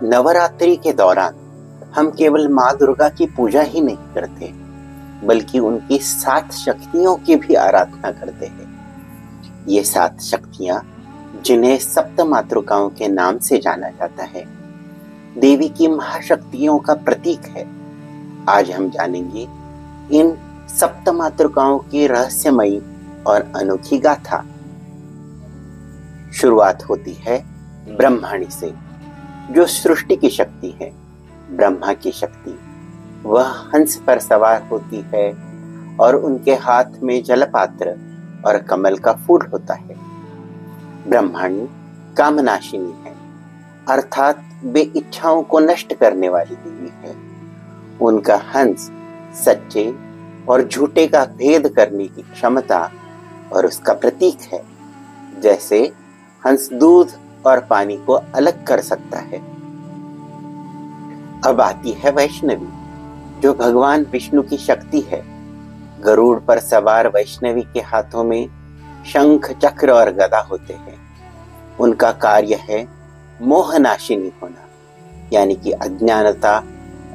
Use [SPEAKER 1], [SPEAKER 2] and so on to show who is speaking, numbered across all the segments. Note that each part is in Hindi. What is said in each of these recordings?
[SPEAKER 1] नवरात्रि के दौरान हम केवल माँ दुर्गा की पूजा ही नहीं करते, बल्कि उनकी 7 शक्तियों की भी आराधना करते हैं। ये 7 शक्तियां, जिन्हें सप्त मातृकाओं के नाम से जाना जाता है, देवी की महाशक्तियों का प्रतीक है। आज हम जानेंगे इन सप्त मातृकाओं की रहस्यमयी और अनोखी गाथा। शुरुआत होती है ब्रह्माणी से, जो सृष्टि की शक्ति है। ब्रह्मा की शक्ति, वह हंस पर सवार होती है और उनके हाथ में जलपात्र और कमल का फूल होता है। ब्रह्माणी कामनाशिनी है, अर्थात वे इच्छाओं को नष्ट करने वाली देवी है। उनका हंस सच्चे और झूठे का भेद करने की क्षमता और उसका प्रतीक है। जैसे हंस दूध और पानी को अलग कर सकता है। अब आती है वैष्णवी, जो भगवान विष्णु की शक्ति है। गरुड़ पर सवार वैष्णवी के हाथों में शंख, चक्र और गदा होते हैं। उनका कार्य है मोहनाशिनी होना, यानी कि अज्ञानता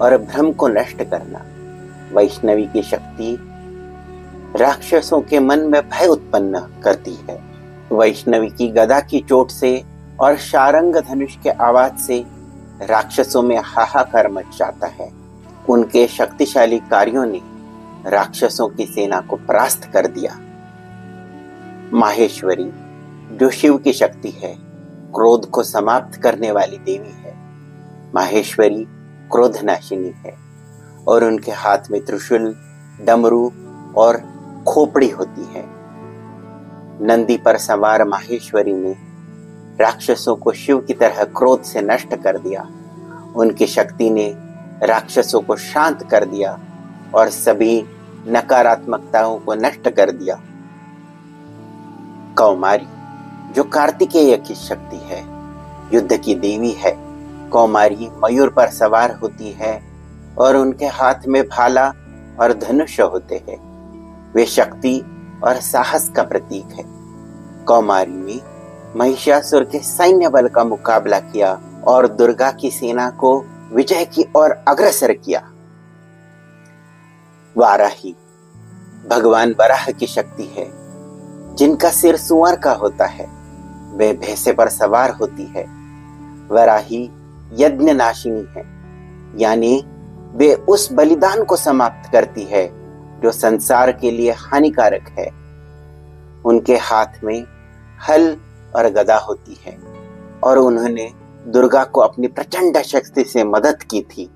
[SPEAKER 1] और भ्रम को नष्ट करना। वैष्णवी की शक्ति राक्षसों के मन में भय उत्पन्न करती है। वैष्णवी की गदा की चोट से और शारंग धनुष के आवाज से राक्षसों में हाहाकार मच जाता है। उनके शक्तिशाली कार्यों ने राक्षसों की सेना को परास्त कर दिया। माहेश्वरी, जो शिव की शक्ति है, क्रोध को समाप्त करने वाली देवी है। माहेश्वरी क्रोधनाशिनी है और उनके हाथ में त्रिशूल, डमरू और खोपड़ी होती है। नंदी पर सवार माहेश्वरी ने राक्षसों को शिव की तरह क्रोध से नष्ट कर दिया। उनकी शक्ति ने राक्षसों को शांत कर दिया और सभी नकारात्मकताओं को नष्ट कर दिया। कौमारी, जो कार्तिकेय की शक्ति है, युद्ध की देवी है। कौमारी मयूर पर सवार होती है और उनके हाथ में भाला और धनुष होते हैं। वे शक्ति और साहस का प्रतीक है। कौमारी ने महिषासुर के सैन्य बल का मुकाबला किया और दुर्गा की सेना को विजय की ओर अग्रसर किया। वाराही, भगवान वराह की शक्ति है, जिनका सिर सुअर का होता है। वे भैंसे पर सवार होती है। वराही यज्ञ नाशिनी है, यानी वे उस बलिदान को समाप्त करती है जो संसार के लिए हानिकारक है। उनके हाथ में हल और गदा होती है और उन्होंने दुर्गा को अपनी प्रचंड शक्ति से मदद की थी।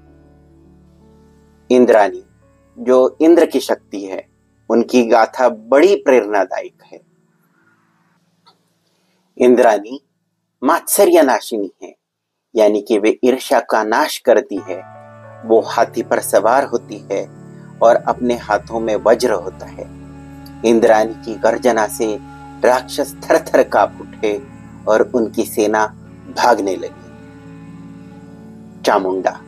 [SPEAKER 1] इंद्राणी, जो इंद्र की शक्ति है, उनकी गाथा बड़ी प्रेरणादायक है। इंद्राणी मात्सर्य नाशिनी है, यानी कि वे ईर्ष्या का नाश करती है। वो हाथी पर सवार होती है और अपने हाथों में वज्र होता है। इंद्राणी की गर्जना से राक्षस थर-थर कांप उठे और उनकी सेना भागने लगी। चामुंडा,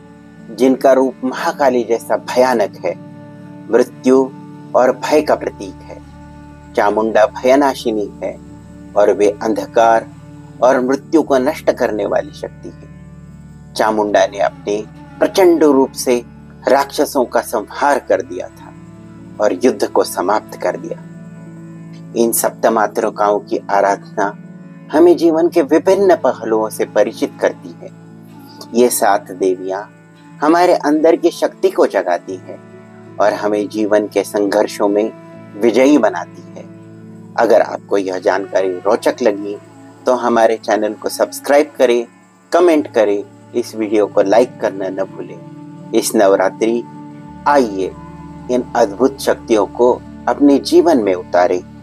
[SPEAKER 1] जिनका रूप महाकाली जैसा भयानक है, मृत्यु और भय का प्रतीक है। चामुंडा भयनाशिनी है और वे अंधकार और मृत्यु को नष्ट करने वाली शक्ति है। चामुंडा ने अपने प्रचंड रूप से राक्षसों का संहार कर दिया था और युद्ध को समाप्त कर दिया। इन सप्त मातृकाओं की आराधना हमें जीवन के विभिन्न पहलुओं से परिचित करती है। ये 7 देवियां हमारे अंदर की शक्ति को जगाती है और हमें जीवन के संघर्षों में विजयी बनाती है। अगर आपको यह जानकारी रोचक लगी तो हमारे चैनल को सब्सक्राइब करें, कमेंट करें, इस वीडियो को लाइक करना न भूलें। इस नवरात्रि आइए इन अद्भुत शक्तियों को अपने जीवन में उतारें।